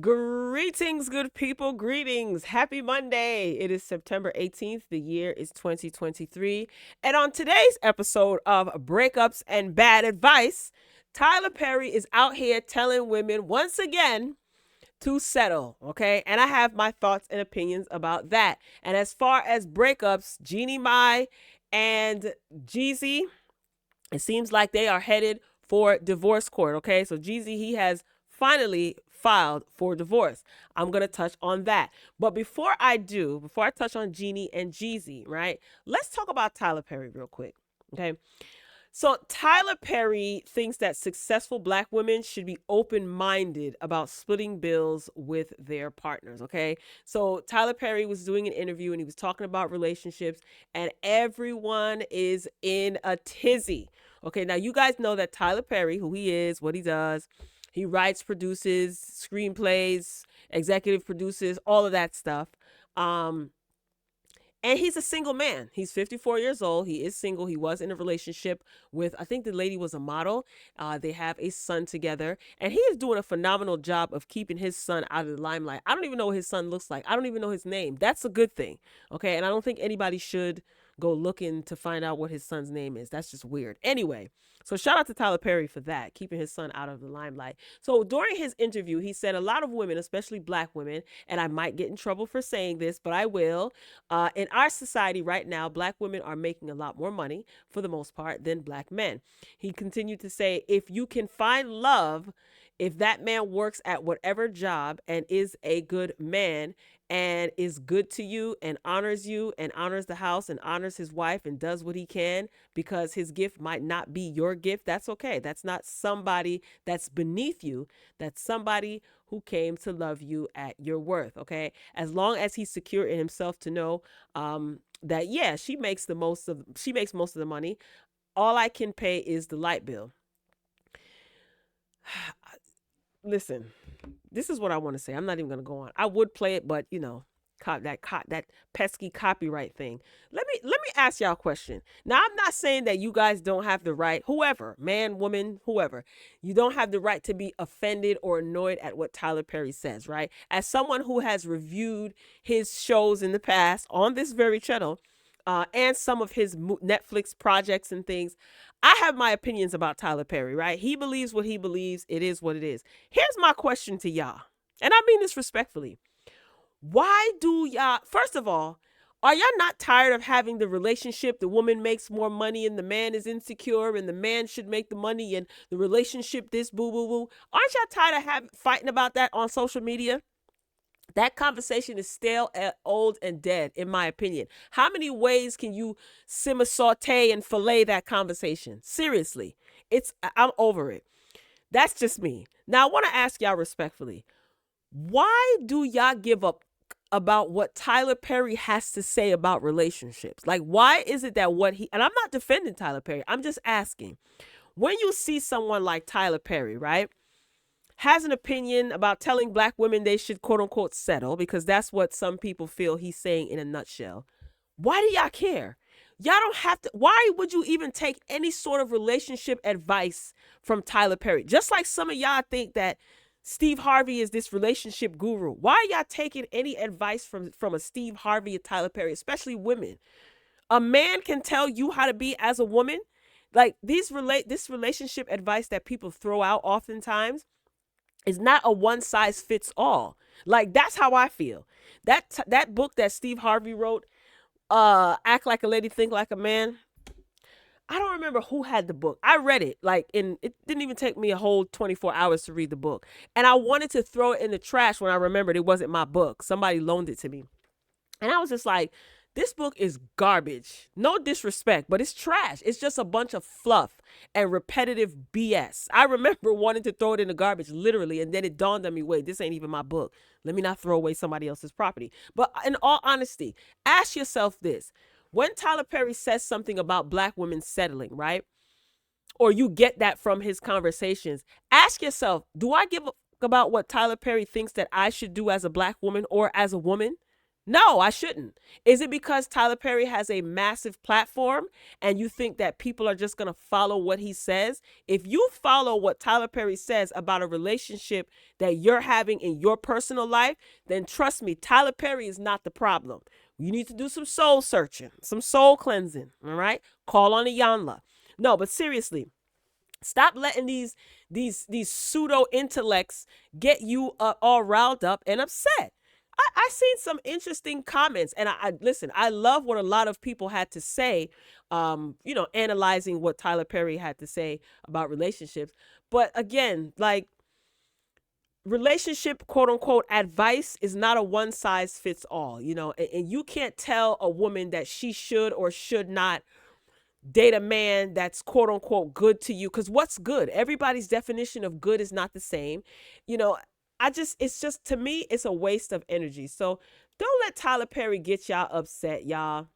Greetings, good people. Greetings. Happy Monday. It is September 18th. The year is 2023. And on today's episode of Breakups and Bad Advice, Tyler Perry is out here telling women once again to settle. Okay. And I have my thoughts and opinions about that. And as far as breakups, Jeannie Mai and Jeezy, it seems like they are headed for divorce court. Okay, so Jeezy, he has finally filed for divorce. I'm gonna touch on that, but before I touch on Jeannie and Jeezy, right? Let's talk about Tyler Perry real quick. Okay, so Tyler Perry thinks that successful black women should be open-minded about splitting bills with their partners, okay? So Tyler Perry was doing an interview and he was talking about relationships and everyone is in a tizzy. Okay, now you guys know that Tyler Perry, who he is, what he does, he writes, produces, screenplays, executive produces, all of that stuff. Um and he's a single man. He's 54 years old. He is single. He was in a relationship with, I think the lady was a model. They have a son together. And he is doing a phenomenal job of keeping his son out of the limelight. I don't even know what his son looks like. I don't even know his name. That's a good thing. Okay. And I don't think anybody should go looking to find out what his son's name is. That's just weird. Anyway, so shout out to Tyler Perry for that, keeping his son out of the limelight. So during his interview, he said a lot of women, especially black women, and I might get in trouble for saying this, but I will. In our society right now, black women are making a lot more money for the most part than black men. He continued to say, if you can find love, if that man works at whatever job and is a good man and is good to you and honors the house and honors his wife and does what he can because his gift might not be your gift, that's okay. That's not somebody that's beneath you. That's somebody who came to love you at your worth, okay? As long as he's secure in himself to know that yeah, she makes most of the money. All I can pay is the light bill. Listen, this is what I want to say. I'm not even going to go on. I would play it, but that pesky copyright thing. Let me ask y'all a question. Now, I'm not saying that you guys don't have the right, whoever, man, woman, whoever, you don't have the right to be offended or annoyed at what Tyler Perry says, right? As someone who has reviewed his shows in the past on this very channel, and some of his Netflix projects and things, I have my opinions about Tyler Perry, right? He believes what he believes. It is what it is. Here's my question to y'all, and I mean this respectfully. Why do y'all, first of all, are y'all not tired of having the relationship the woman makes more money and the man is insecure and the man should make the money and the relationship this boo boo boo? Aren't y'all tired of fighting about that on social media? That conversation is stale, old, and dead, in my opinion. How many ways can you simmer, saute, and fillet that conversation? Seriously, I'm over it. That's just me. Now, I want to ask y'all respectfully, why do y'all give up about what Tyler Perry has to say about relationships? Like, why is it that and I'm not defending Tyler Perry, I'm just asking, when you see someone like Tyler Perry, right, has an opinion about telling black women they should quote unquote settle, because that's what some people feel he's saying in a nutshell. Why do y'all care? Y'all don't have to. Why would you even take any sort of relationship advice from Tyler Perry? Just like some of y'all think that Steve Harvey is this relationship guru. Why are y'all taking any advice from a Steve Harvey or Tyler Perry, especially women? A man can tell you how to be as a woman. Like this relationship advice that people throw out oftentimes is not a one size fits all. Like that's how I feel. That book that Steve Harvey wrote, Act Like a Lady, Think Like a Man. I don't remember who had the book. I read it it didn't even take me a whole 24 hours to read the book. And I wanted to throw it in the trash when I remembered it wasn't my book. Somebody loaned it to me. And I was just like, this book is garbage. No disrespect, but it's trash. It's just a bunch of fluff and repetitive BS. I remember wanting to throw it in the garbage, literally, and then it dawned on me, wait, this ain't even my book. Let me not throw away somebody else's property. But in all honesty, ask yourself this. When Tyler Perry says something about black women settling, right? Or you get that from his conversations, ask yourself, do I give a about what Tyler Perry thinks that I should do as a black woman or as a woman? No, I shouldn't. Is it because Tyler Perry has a massive platform and you think that people are just going to follow what he says? If you follow what Tyler Perry says about a relationship that you're having in your personal life, then trust me, Tyler Perry is not the problem. You need to do some soul searching, some soul cleansing, all right? Call on a Yanla. No, but seriously, stop letting these pseudo intellects get you all riled up and upset. I seen some interesting comments, and I listen. I love what a lot of people had to say. Analyzing what Tyler Perry had to say about relationships. But again, like, relationship quote unquote advice is not a one size fits all. And you can't tell a woman that she should or should not date a man that's quote unquote good to you, because what's good, everybody's definition of good is not the same. you know it's just, to me, it's a waste of energy. So don't let Tyler Perry get y'all upset, y'all.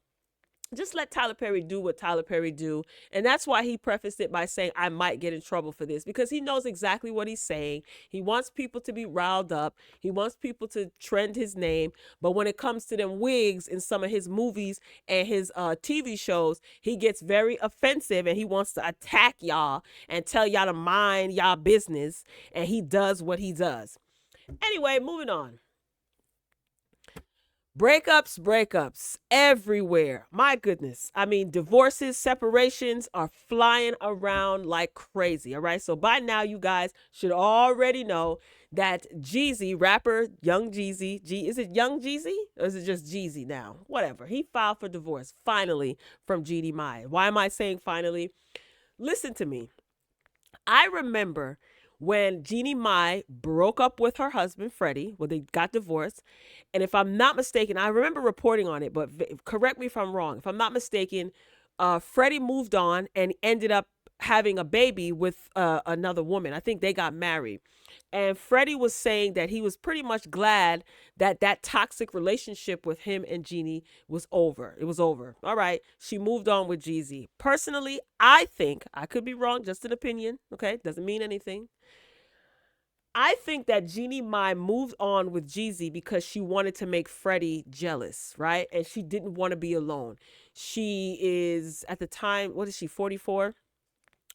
Just let Tyler Perry do what Tyler Perry do. And that's why he prefaced it by saying, I might get in trouble for this, because he knows exactly what he's saying. He wants people to be riled up. He wants people to trend his name. But when it comes to them wigs in some of his movies and his TV shows, he gets very offensive and he wants to attack y'all and tell y'all to mind y'all business. And he does what he does. Anyway, moving on. Breakups everywhere. My goodness. I mean, divorces, separations are flying around like crazy. All right. So by now, you guys should already know that Jeezy, rapper Young Jeezy, is it Young Jeezy or is it just Jeezy now? Whatever. He filed for divorce finally from Jeannie Mai. Why am I saying finally? Listen to me. I remember when Jeannie Mai broke up with her husband, Freddie, when they got divorced. And if I'm not mistaken, I remember reporting on it, but correct me if I'm wrong. If I'm not mistaken, Freddie moved on and ended up having a baby with another woman. I think they got married. And Freddie was saying that he was pretty much glad that that toxic relationship with him and Jeannie was over. It was over. All right. She moved on with Jeezy. Personally, I think, I could be wrong, just an opinion. Okay. Doesn't mean anything. I think that Jeannie Mai moved on with Jeezy because she wanted to make Freddie jealous, right? And she didn't want to be alone. She is, at the time, what is she, 44?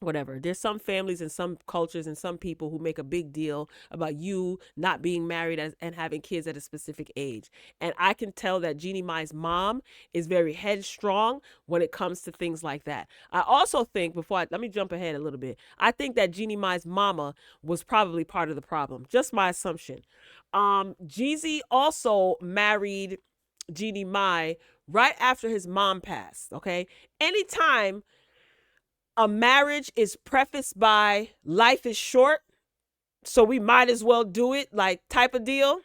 Whatever. There's some families and some cultures and some people who make a big deal about you not being married and having kids at a specific age. And I can tell that Jeannie Mai's mom is very headstrong when it comes to things like that. I also think, let me jump ahead a little bit. I think that Jeannie Mai's mama was probably part of the problem. Just my assumption. Jeezy also married Jeannie Mai right after his mom passed. Okay. Anytime a marriage is prefaced by life is short, so we might as well do it, like, type of deal,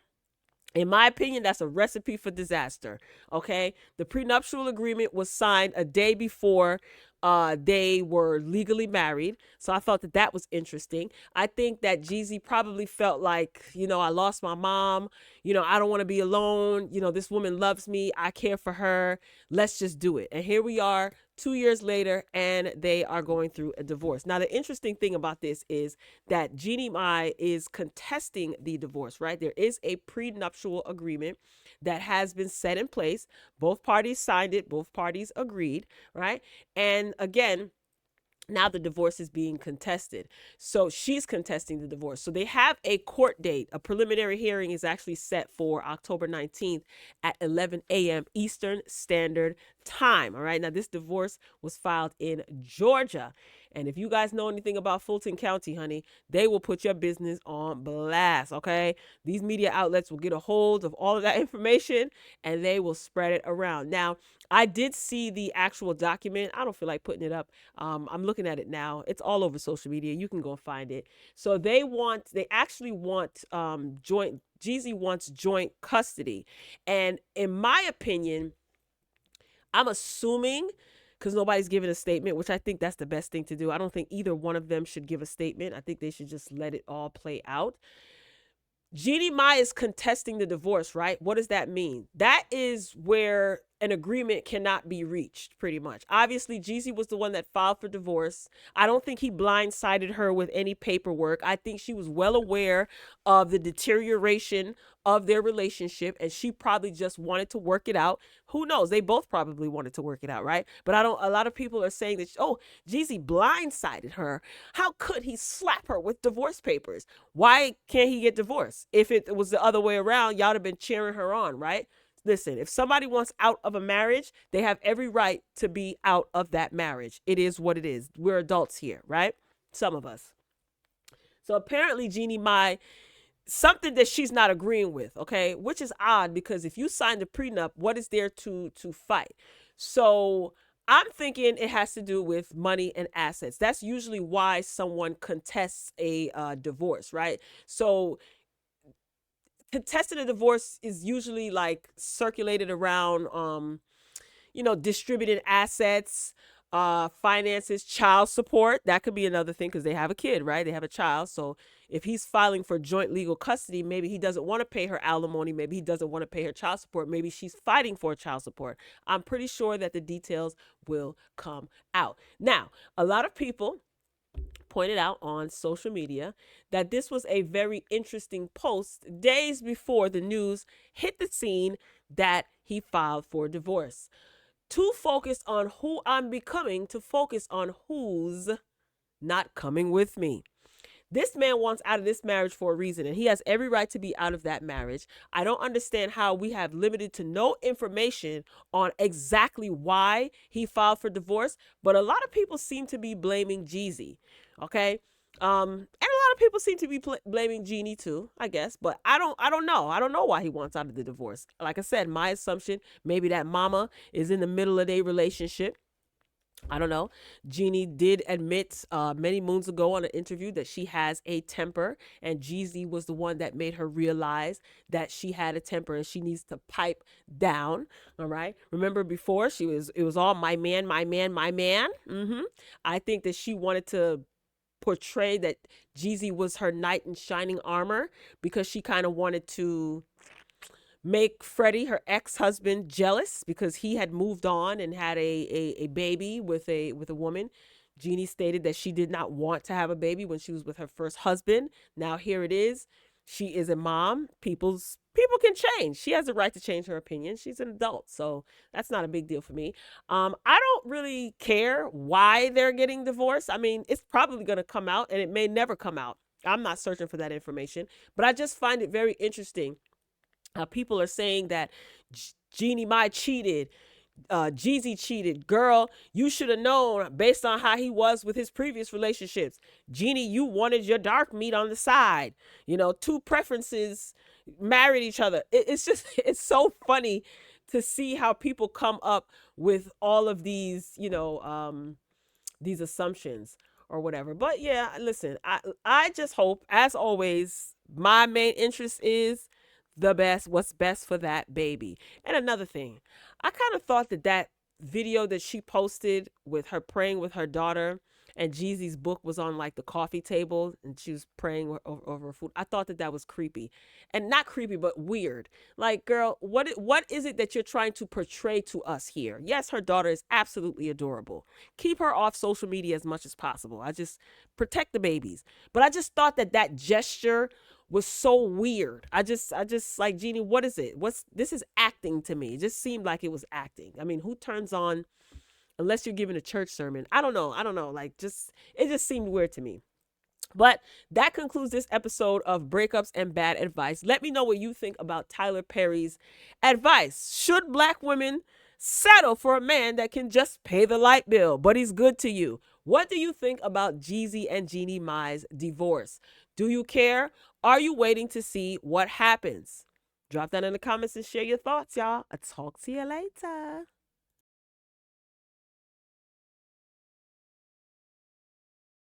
in my opinion, that's a recipe for disaster. Okay. The prenuptial agreement was signed a day before they were legally married. So I thought that that was interesting. I think that Jeezy probably felt like, I lost my mom. I don't want to be alone. This woman loves me. I care for her. Let's just do it. And here we are 2 years later, and they are going through a divorce. Now, the interesting thing about this is that Jeannie Mai is contesting the divorce, right? There is a prenuptial agreement that has been set in place. Both parties signed it. Both parties agreed, right? And again, now the divorce is being contested. So she's contesting the divorce. So they have a court date. A preliminary hearing is actually set for October 19th at 11 a.m. Eastern Standard Time. All right. Now, this divorce was filed in Georgia. And if you guys know anything about Fulton County, honey, they will put your business on blast. Okay. These media outlets will get a hold of all of that information and they will spread it around. Now, I did see the actual document. I don't feel like putting it up. I'm looking at it now. It's all over social media. You can go find it. So they actually want Jeezy wants joint custody. And in my opinion, I'm assuming, because nobody's given a statement, which I think that's the best thing to do. I don't think either one of them should give a statement. I think they should just let it all play out. Jeannie Mai is contesting the divorce, right? What does that mean? That is where an agreement cannot be reached, pretty much. Obviously, Jeezy was the one that filed for divorce. I don't think he blindsided her with any paperwork. I think she was well aware of the deterioration of their relationship, and she probably just wanted to work it out. Who knows? They both probably wanted to work it out, right? But I don't, a lot of people are saying that, oh, Jeezy blindsided her. How could he slap her with divorce papers? Why can't he get divorced? If it was the other way around, y'all would have been cheering her on, right? Listen, if somebody wants out of a marriage, they have every right to be out of that marriage. It is what it is. We're adults here, right? Some of us. So apparently, Jeannie Mai, something that she's not agreeing with, okay? Which is odd because if you signed a prenup, what is there to fight? So I'm thinking it has to do with money and assets. That's usually why someone contests a divorce, right? So contesting a divorce is usually like circulated around distributed assets, finances, child support. That could be another thing because they have a kid, right? They have a child. So if he's filing for joint legal custody, maybe he doesn't want to pay her alimony, maybe he doesn't want to pay her child support, maybe she's fighting for child support. I'm pretty sure that the details will come out. Now, a lot of people pointed out on social media that this was a very interesting post days before the news hit the scene that he filed for divorce. Too focused on who I'm becoming to focus on who's not coming with me. This man wants out of this marriage for a reason, and he has every right to be out of that marriage. I don't understand how we have limited to no information on exactly why he filed for divorce, but a lot of people seem to be blaming Jeezy, okay? And a lot of people seem to be blaming Jeannie too, I guess, but I don't know. I don't know why he wants out of the divorce. Like I said, my assumption, maybe that mama is in the middle of their relationship. I don't know. Jeannie did admit many moons ago on an interview that she has a temper, and Jeezy was the one that made her realize that she had a temper and she needs to pipe down. All right. Remember before it was all my man, my man, my man. I think that she wanted to portray that Jeezy was her knight in shining armor because she kind of wanted to make Freddie, her ex-husband, jealous because he had moved on and had a baby with a woman. Jeannie stated that she did not want to have a baby when she was with her first husband. Now here it is. She is a mom. People can change. She has the right to change her opinion. She's an adult, so that's not a big deal for me. I don't really care why they're getting divorced. I mean, it's probably going to come out, and it may never come out. I'm not searching for that information, but I just find it very interesting. People are saying that Jeannie Mai cheated, Jeezy cheated. Girl, you should have known based on how he was with his previous relationships. Jeannie, you wanted your dark meat on the side. Two preferences married each other. It's just, it's so funny to see how people come up with all of these, these assumptions or whatever. But yeah, listen, I just hope, as always, my main interest is what's best for that baby. And another thing, I kind of thought that video that she posted with her praying with her daughter and Jeezy's book was on like the coffee table and she was praying over her food. I thought that was creepy, and not creepy, but weird. Like, girl, what is it that you're trying to portray to us here? Yes, her daughter is absolutely adorable. Keep her off social media as much as possible. I just protect the babies. But I just thought that gesture was so weird. I just like, Jeannie, what is it? This is acting to me. It just seemed like it was acting. I mean, who turns on, unless you're giving a church sermon? I don't know. Like, it just seemed weird to me. But that concludes this episode of Breakups and Bad Advice. Let me know what you think about Tyler Perry's advice. Should black women settle for a man that can just pay the light bill, but he's good to you? What do you think about Jeezy and Jeannie Mai's divorce? Do you care? Are you waiting to see what happens? Drop that in the comments and share your thoughts, y'all. I'll talk to you later.